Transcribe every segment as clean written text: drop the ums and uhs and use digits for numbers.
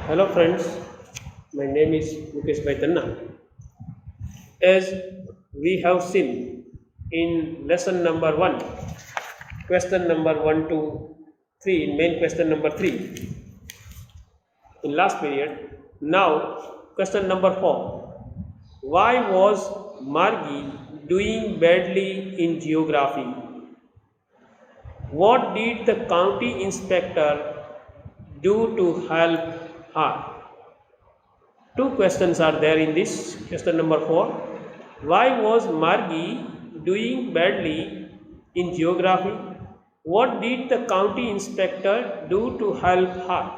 Hello friends, my name is Mukesh Baitanna. As we have seen in lesson number 1, question number 1 to 3, main question number 3 in last period. Now question number 4. Why was Margie doing badly in geography? What did the county inspector do to help her? Two questions are there in this. Question number 4. Why was Margie doing badly in geography? What did the county inspector do to help her?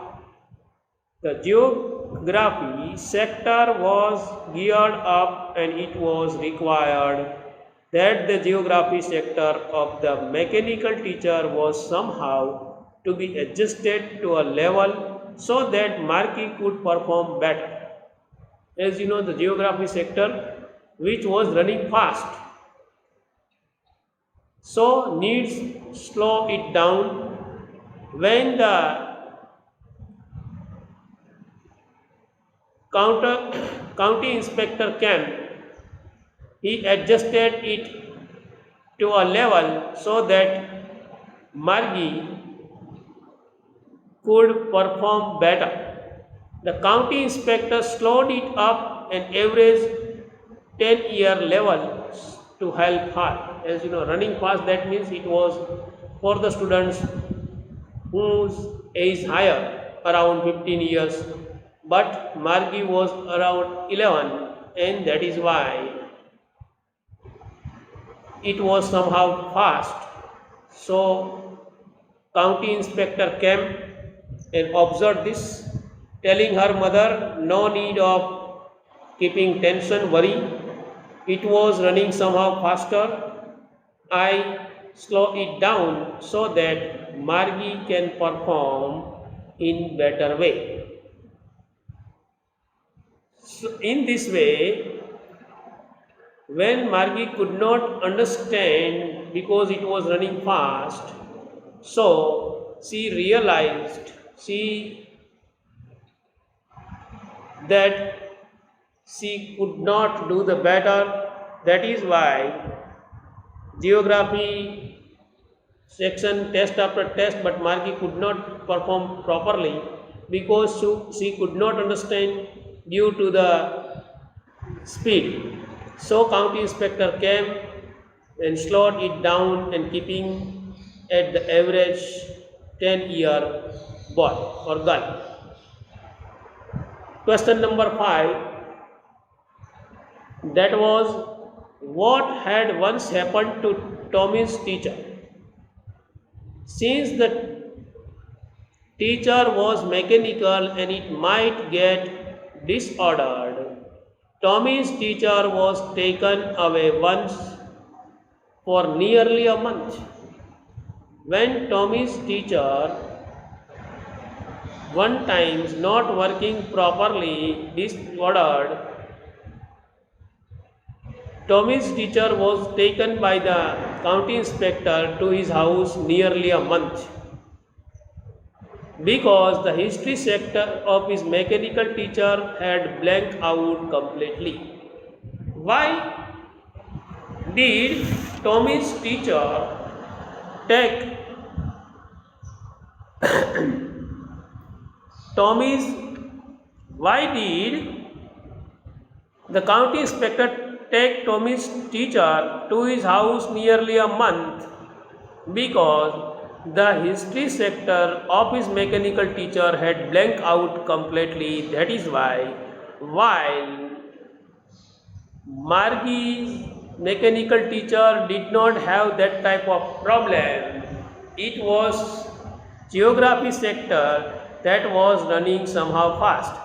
The geography sector was geared up and it was required that the geography sector of the mechanical teacher was somehow to be adjusted to a level so that Margie could perform better. As you know, the geography sector which was running fast, so needs slow it down. When the county inspector came, he adjusted it to a level so that Margie could perform better. The county inspector slowed it up and averaged 10-year level to help her. As you know, running fast, that means it was for the students whose age higher, around 15 years, but Margie was around 11, and that is why it was somehow fast. So county inspector came and observed this, telling her mother no need of keeping tension, worry. It was running somehow faster. I slow it down so that Margie can perform in better way. So in this way, when Margie could not understand because it was running fast, so she realized that she could not do the better. That is why geography section test after test, but Margie could not perform properly because she could not understand due to the speed. So county inspector came and slowed it down and keeping at the average 10-year boy or girl. Question number 5, that was what had once happened to Tommy's teacher. Since the teacher was mechanical and it might get disordered, Tommy's teacher was taken away once for nearly a month. When Tommy's teacher one times not working properly, disordered, Tommy's teacher was taken by the county inspector to his house nearly a month because the history sector of his mechanical teacher had blanked out completely. Why did Tommy's teacher take Tommy's why did the county inspector take Tommy's teacher to his house nearly a month? Because the history sector of his mechanical teacher had blanked out completely. That is why, while Margie's mechanical teacher did not have that type of problem, it was geography sector that was running somehow fast,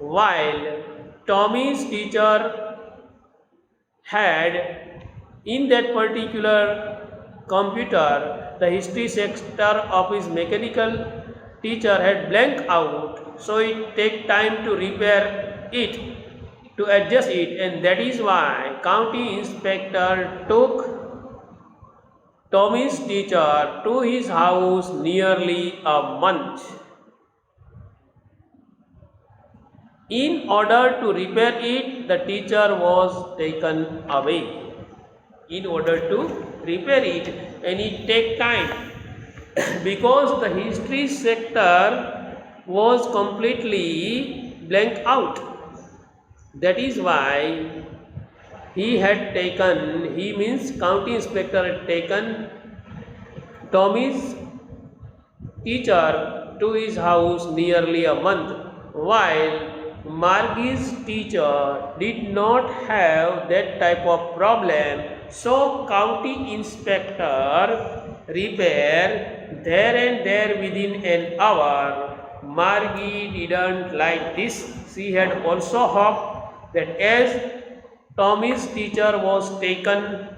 while Tommy's teacher had in that particular computer the history sector of his mechanical teacher had blanked out, so it take time to repair it, to adjust it, and that is why county inspector took Tommy's teacher to his house nearly a month. In order to repair it, the teacher was taken away. In order to repair it, and it take time because the history sector was completely blank out. That is why he means county inspector had taken Tommy's teacher to his house nearly a month, while Margie's teacher did not have that type of problem. So county inspector repair there and there within an hour. Margie didn't like this. She had also hoped that as Tommy's teacher was taken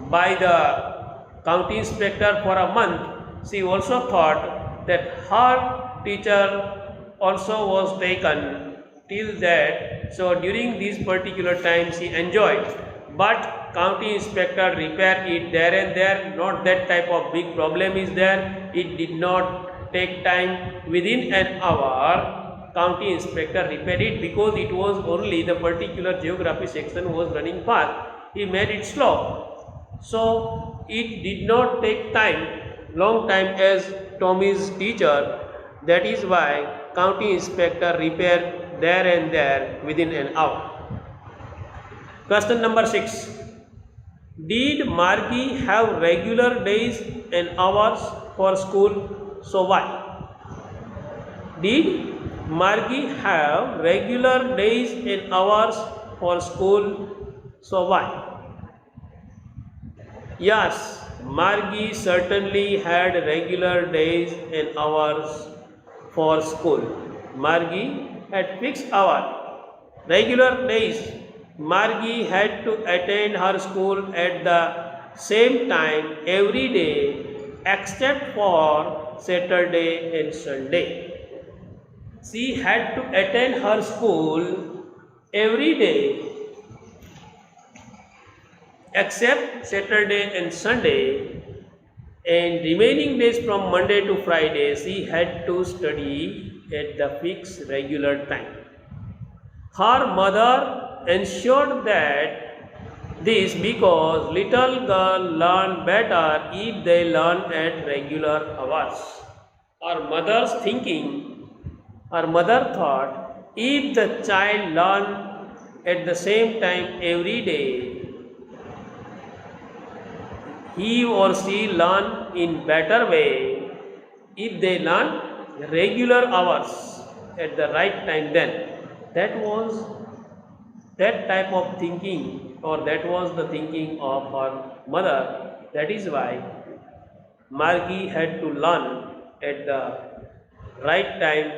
by the county inspector for a month, she also thought that her teacher also was taken till that. So during this particular time she enjoyed. But county inspector repaired it there and there. Not that type of big problem is there. It did not take time. Within an hour, county inspector repaired it because it was only the particular geography section was running fast. He made it slow. So it did not take long time as Tommy's teacher. That is why county inspector repaired there and there within an hour. Question number 6. Did Margie have regular days and hours for school? So why? Did Margie have regular days and hours for school? So why? Yes, Margie certainly had regular days and hours for school. Margie had fixed hours, regular days. Margie had to attend her school at the same time every day except for Saturday and Sunday. She had to attend her school every day except Saturday and Sunday, and remaining days from Monday to Friday she had to study at the fixed regular time. Her mother ensured that this because little girl learn better if they learn at regular hours. Her mother thought if the child learn at the same time every day, he or she learn in better way if they learn regular hours at the right time. Then that was that type of thinking, or that was the thinking of her mother. That is why Margie had to learn at the right time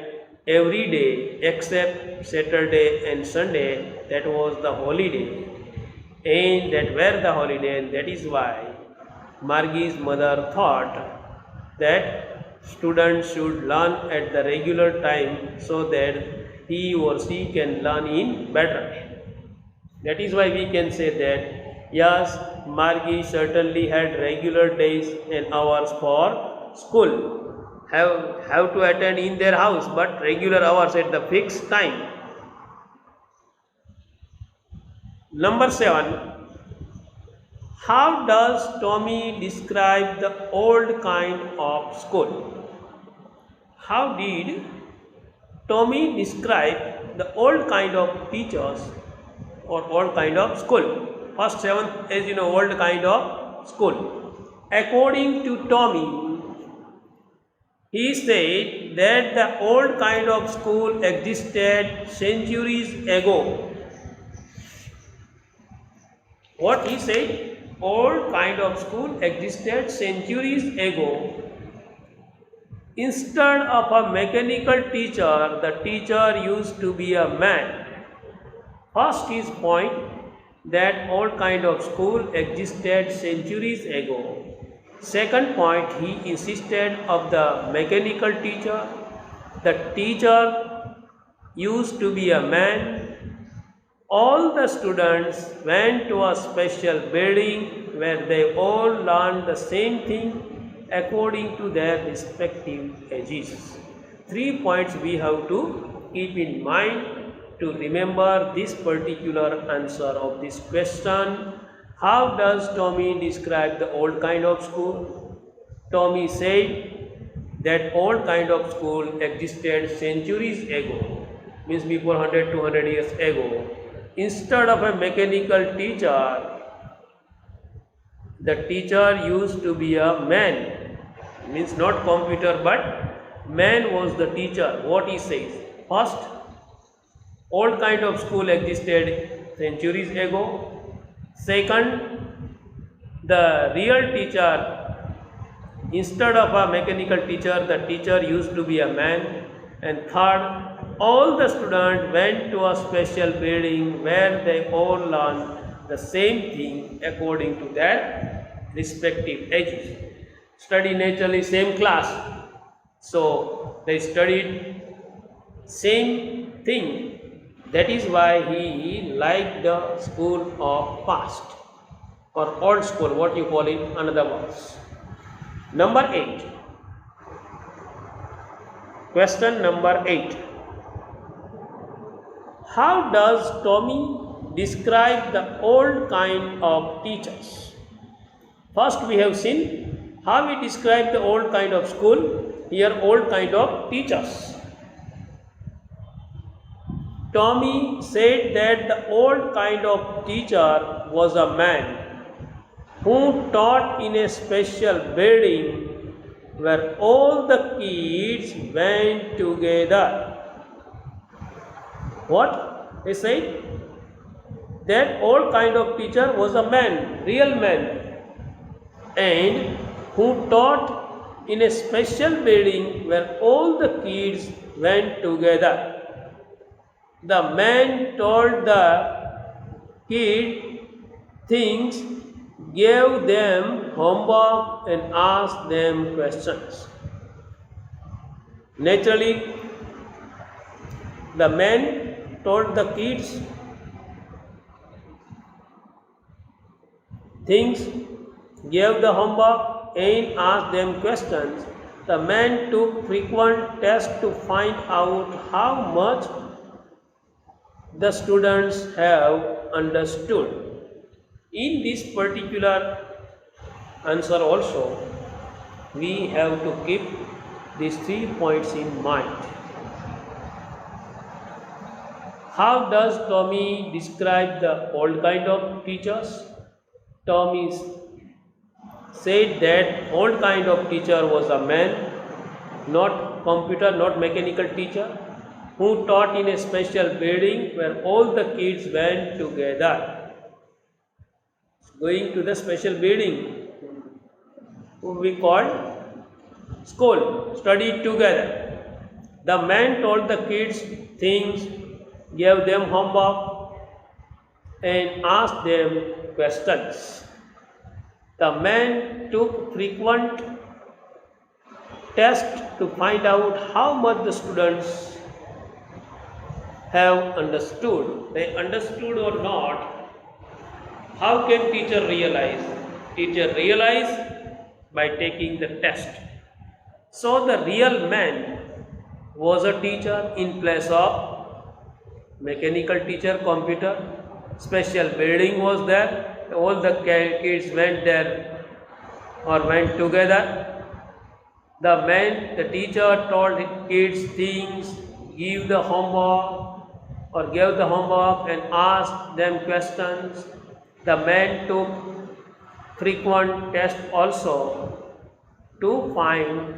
every day except Saturday and Sunday. That was the holiday, and that were the holiday, and that is why Margie's mother thought that students should learn at the regular time so that he or she can learn in better. That is why we can say that yes, Margie certainly had regular days and hours for school. Have to attend in their house, but regular hours at the fixed time. Number 7. How does Tommy describe the old kind of school? How did Tommy describe the old kind of teachers or old kind of school? First 7th, as you know, old kind of school. According to Tommy, he said that the old kind of school existed centuries ago. What he said? Old kind of school existed centuries ago. Instead of a mechanical teacher, the teacher used to be a man. First his point that old kind of school existed centuries ago. Second point, he insisted of the mechanical teacher. The teacher used to be a man. All the students went to a special building where they all learned the same thing according to their respective ages. 3 points we have to keep in mind to remember this particular answer of this question. How does Tommy describe the old kind of school? Tommy said that old kind of school existed centuries ago, means before 100 200 years ago. Instead of a mechanical teacher, the teacher used to be a man, means not computer but man was the teacher. What he says, first, old kind of school existed centuries ago. Second, the real teacher, instead of a mechanical teacher, the teacher used to be a man. And third, all the students went to a special building where they all learned the same thing according to their respective ages. Study naturally same class, so they studied same thing. That is why he liked the school of past or old school, what you call it, another words. Number 8. Question number 8. How does Tommy describe the old kind of teachers? First we have seen how he described the old kind of school, here old kind of teachers. Tommy said that the old kind of teacher was a man who taught in a special building where all the kids went together. What? They said that old kind of teacher was a man, real man, and who taught in a special building where all the kids went together. The man told the kid things, gave them homework and asked them questions. Naturally, the man told the kids things, gave the homework and asked them questions. The man took frequent tests to find out how much the students have understood. In this particular answer also, we have to keep these 3 points in mind. How does Tommy describe the old kind of teachers? Tommy said that old kind of teacher was a man, not computer, not mechanical teacher, who taught in a special building where all the kids went together. Going to the special building, we called school, studied together. The man told the kids things, gave them homework and asked them questions. The man took frequent tests to find out how much the students have understood. They understood or not. How can teacher realize? Teacher realize by taking the test. So the real man was a teacher in place of mechanical teacher, computer. Special building was there. All the kids went there or went together. The man, the teacher told the kids things, give the homework or gave the homework and asked them questions. The man took frequent tests also to find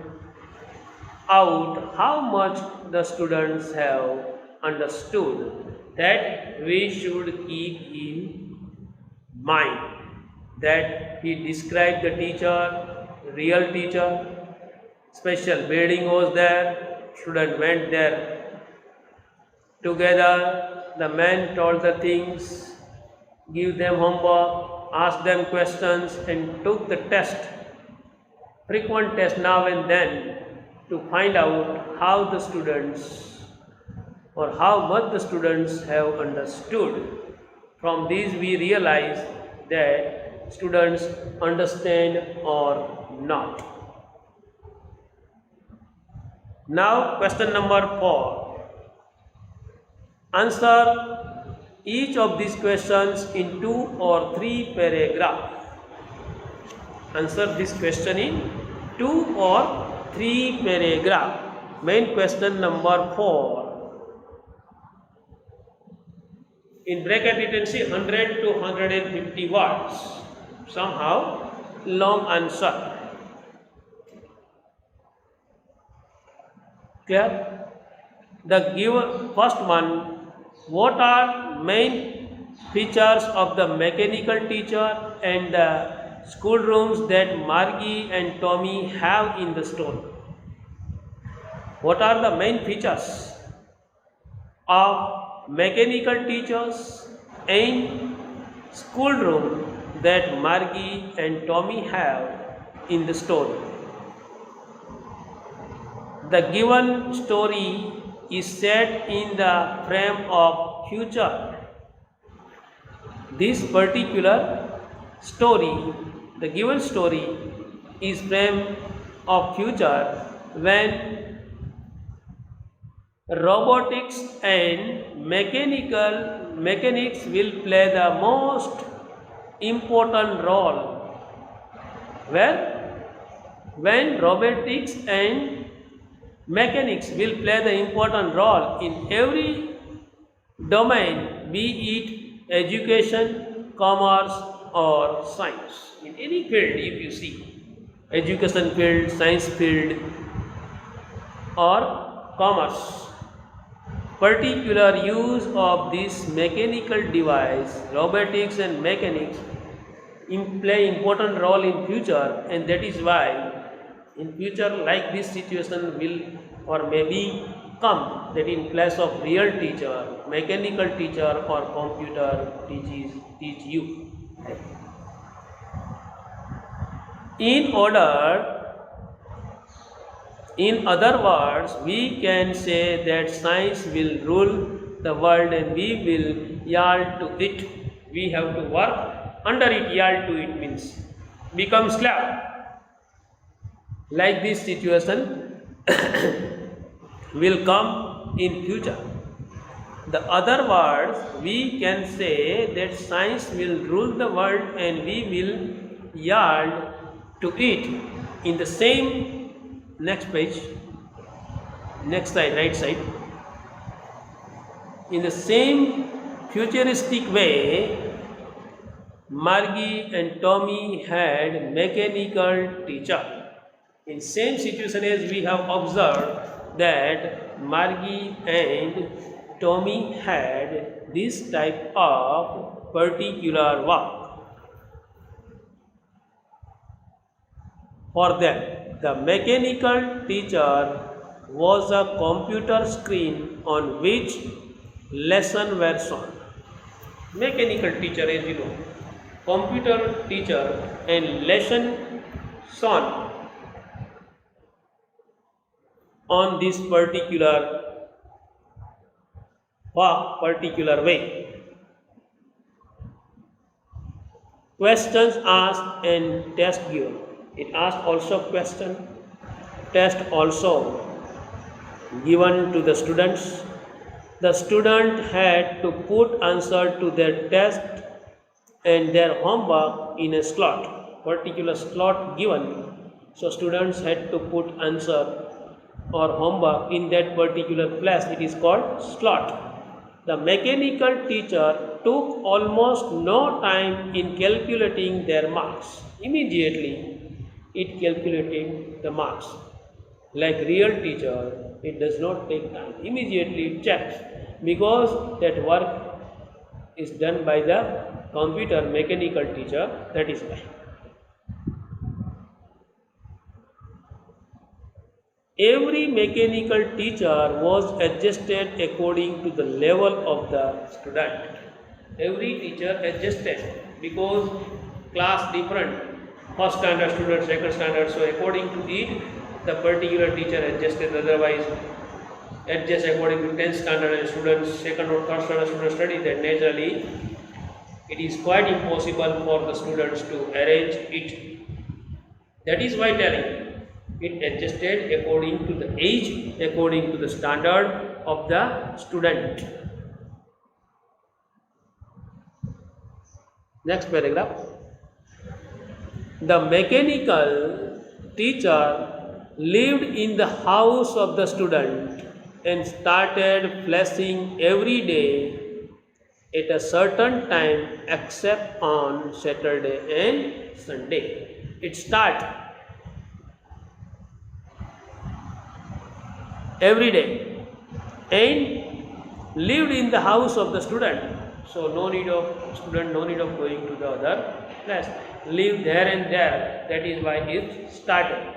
out how much the students have understood. That we should keep in mind, that he described the teacher, real teacher, special building was there, student went there together, the man told the things, give them homework, asked them questions and took the test, frequent test now and then, to find out how the students or how much the students have understood. From these we realize that students understand or not. Now question number 4. Answer each of these questions in 2 or 3 paragraphs. Answer this question in 2 or 3 paragraphs. Main question number 4. In bracket you can see 100 to 150 words. Somehow long answer. Clear? The given first one, what are main features of the mechanical teacher and the schoolrooms that Margie and Tommy have in the story? What are the main features of mechanical teachers and schoolroom that Margie and Tommy have in the story? The given story is set in the frame of future. This particular story, the given story, is frame of future when robotics and mechanics will play the most important role. When robotics and mechanics will play the important role in every domain, be it education, commerce or science. In any field, if you see, education field, science field or commerce, particular use of this mechanical device, robotics and mechanics play important role in future, and that is why in future like this situation will or maybe come, that in place of real teacher, mechanical teacher or computer teach you. In other words, we can say that science will rule the world and we will yield to it. We have to work under it. Yield to it means become slave. Like this situation will come in future. The other words, we can say that science will rule the world and we will yield to it. In the same next page, next side, right side, in the same futuristic way, Margie and Tommy had mechanical teacher. In same situation as we have observed that Margie and Tommy had this type of particular work. For them, the mechanical teacher was a computer screen on which lessons were shown. Mechanical teacher, as you know, computer teacher and lesson shown on this particular way. Questions asked and test given. It asked also question, test also given to the students. The student had to put answer to their test and their homework in a slot, particular slot given. So students had to put answer or homework in that particular place. It is called slot. The mechanical teacher took almost no time in calculating their marks. Immediately it calculated the marks. Like real teacher, it does not take time. Immediately it checks, because that work is done by the computer mechanical teacher, that is why. Every mechanical teacher was adjusted according to the level of the student. Every teacher adjusted because class different, first standard student, second standard, so according to it the particular teacher adjusted. Otherwise adjust according to 10th standard and students, second or third standard students study, that naturally it is quite impossible for the students to arrange it. That is why telling It adjusted according to the age, according to the standard of the student. Next paragraph. The mechanical teacher lived in the house of the student and started flashing every day at a certain time except on Saturday and Sunday. It starts every day and lived in the house of the student. So no need of student, no need of going to the other class. Live there and there. That is why it started.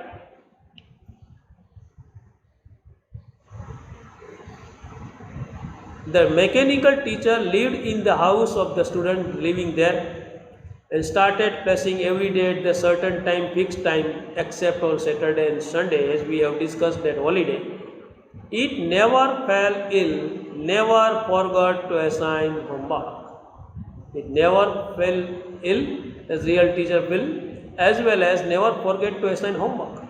The mechanical teacher lived in the house of the student living there and started pressing every day at the certain time, fixed time, except on Saturday and Sunday, as we have discussed that holiday. It never fell ill, never forgot to assign homework. It never fell ill, as real teacher will, as well as never forget to assign homework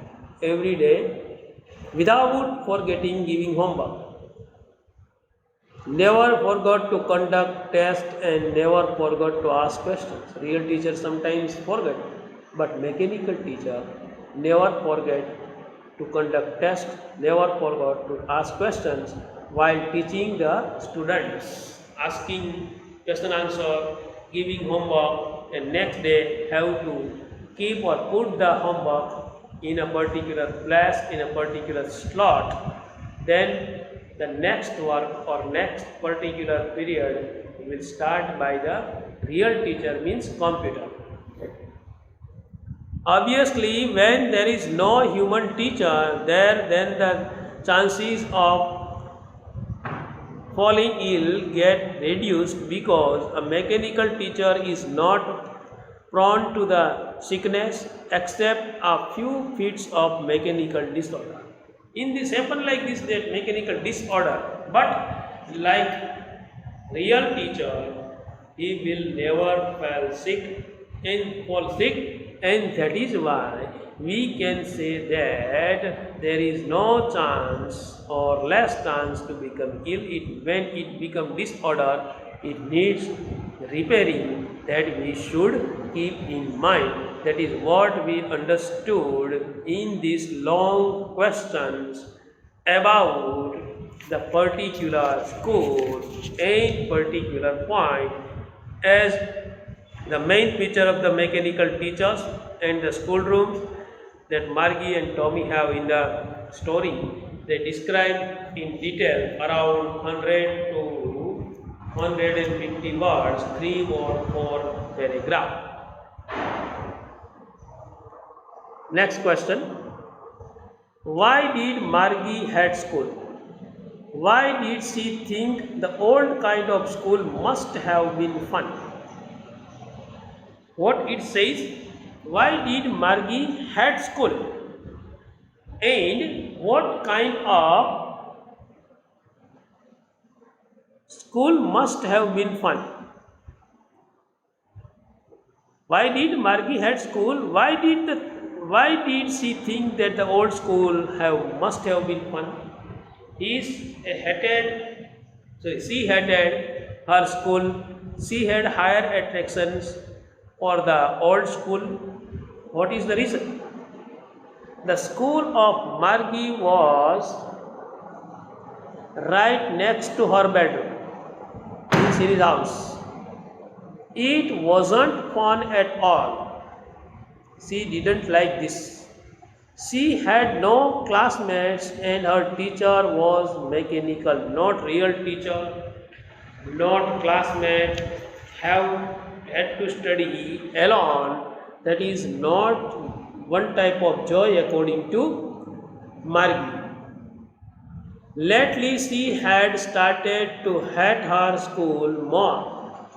every day without forgetting giving homework. Never forgot to conduct tests and never forgot to ask questions. Real teacher sometimes forget, but mechanical teacher never forget to conduct tests, never forgot to ask questions while teaching the students, asking question answer, giving homework, and next day have to keep or put the homework in a particular place, in a particular slot. Then the next work or next particular period will start by the real teacher, means computer. Obviously, when there is no human teacher there, then the chances of falling ill get reduced because a mechanical teacher is not prone to the sickness except a few fits of mechanical disorder. In this happen like this, that mechanical disorder, but like real teacher, he will never fall sick, and that is why we can say that there is no chance or less chance to become ill. When it becomes disorder, it needs repairing, that we should keep in mind. That is what we understood in these long questions about the particular school and particular point, as the main feature of the mechanical teachers and the schoolrooms that Margie and Tommy have in the story. They describe in detail around 100 to 150 words, 3 or 4 paragraphs. Next question. Why did Margie hate school? Why did she think the old kind of school must have been fun? What it says, why did Margie hate school? And what kind of school must have been fun? Why did Margie hate school? Why did she think that the old school must have been fun? She hated her school. She had higher attractions for the old school. What is the reason? The school of Margie was right next to her bedroom in Siri's house. It wasn't fun at all. She didn't like this. She had no classmates and her teacher was mechanical, not real teacher, not classmate, had to study alone. That is not one type of joy according to Margie. Lately she had started to hate her school more.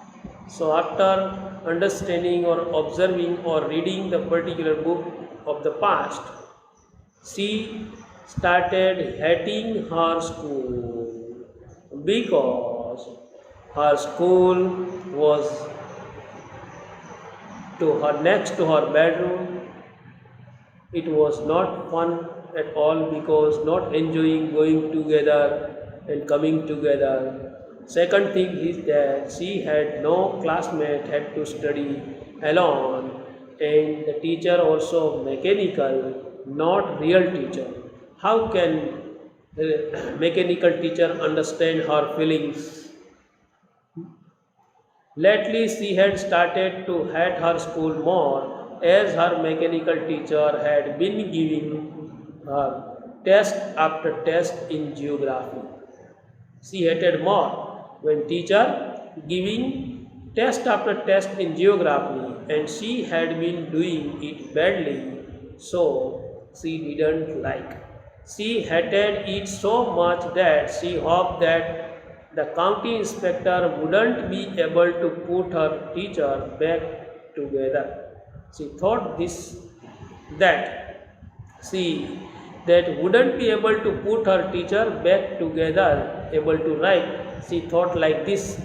So after understanding or observing or reading the particular book of the past, she started hating her school because her school was next to her bedroom it was not fun at all because not enjoying going together and coming together. Second thing is that she had no classmate, had to study alone, and the teacher also mechanical, not real teacher. How can the mechanical teacher understand her feelings? Lately, she had started to hate her school more as her mechanical teacher had been giving her test after test in geography. She hated more when teacher giving test after test in geography and she had been doing it badly, so she didn't like. She hated it so much that she hoped that the county inspector wouldn't be able to put her teacher back together. She thought this that she that wouldn't be able to put her teacher back together, able to write. She thought like this,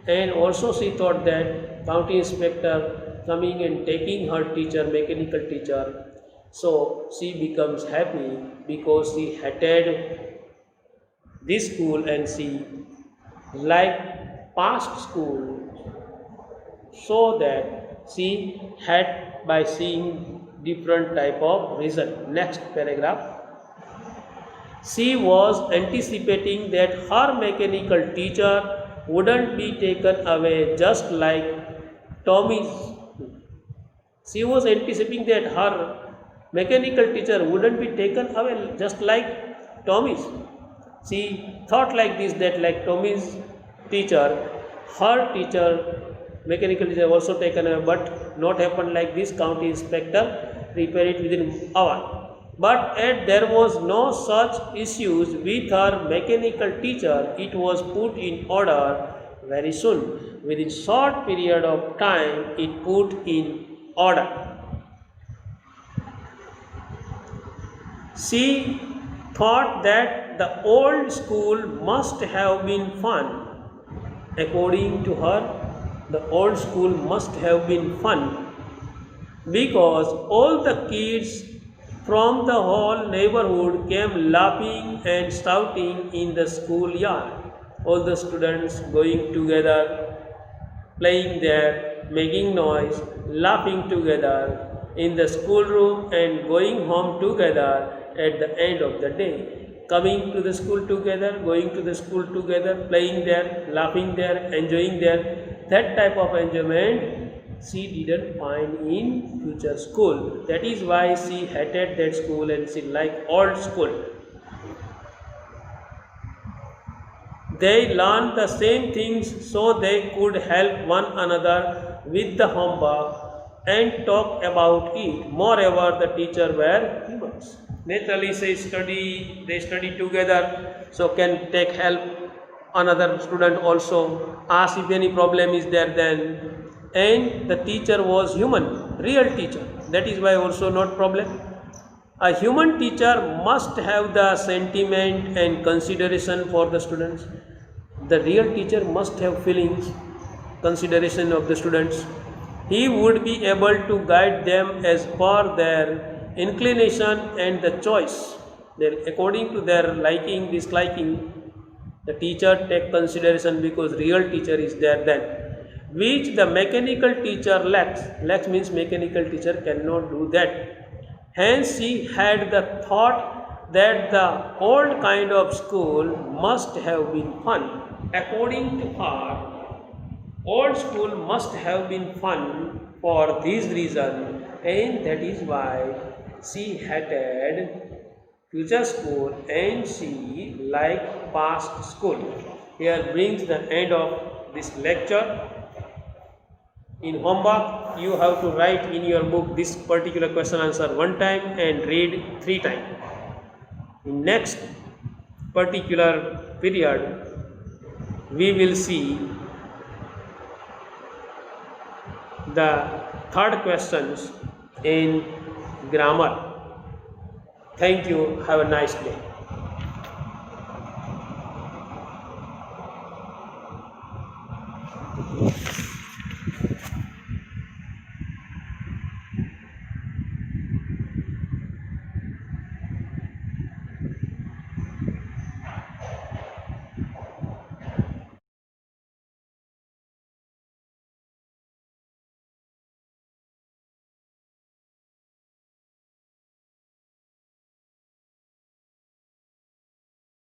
and also she thought that county inspector coming and taking her teacher, mechanical teacher. So she becomes happy because she hated this school and she liked past school so that she had by seeing different type of result. Next paragraph. She was anticipating that her mechanical teacher wouldn't be taken away just like Tommy's. She was anticipating that her mechanical teacher wouldn't be taken away just like Tommy's. She thought like this that like Tommy's teacher, her teacher, mechanical teacher also taken away, but not happened like this. County inspector repair it within hour. But as there was no such issues with her mechanical teacher, it was put in order very soon. Within short period of time, it put in order. She thought that the old school must have been fun. According to her, the old school must have been fun because all the kids from the whole neighborhood came laughing and shouting in the schoolyard. All the students going together, playing there, making noise, laughing together in the schoolroom and going home together at the end of the day. Coming to the school together, going to the school together, playing there, laughing there, enjoying there. That type of enjoyment she didn't find in future school. That is why she hated that school and she liked old school. They learned the same things so they could help one another with the homework and talk about it. Moreover, the teacher were humans. Naturally, they study together, so can take help another student also. Ask if any problem is there then. And the teacher was human, real teacher. That is why also not problem. A human teacher must have the sentiment and consideration for the students. The real teacher must have feelings, consideration of the students. He would be able to guide them as per their inclination and the choice. According to their liking, disliking, the teacher take consideration because real teacher is there then. Which the mechanical teacher lacks. Lacks means mechanical teacher cannot do that. Hence she had the thought that the old kind of school must have been fun. According to her, old school must have been fun for this reason, and that is why she hated future school and she liked past school. Here brings the end of this lecture. In homework, you have to write in your book this particular question answer one time and read 3 times. In next particular period, we will see the third questions in grammar. Thank you. Have a nice day.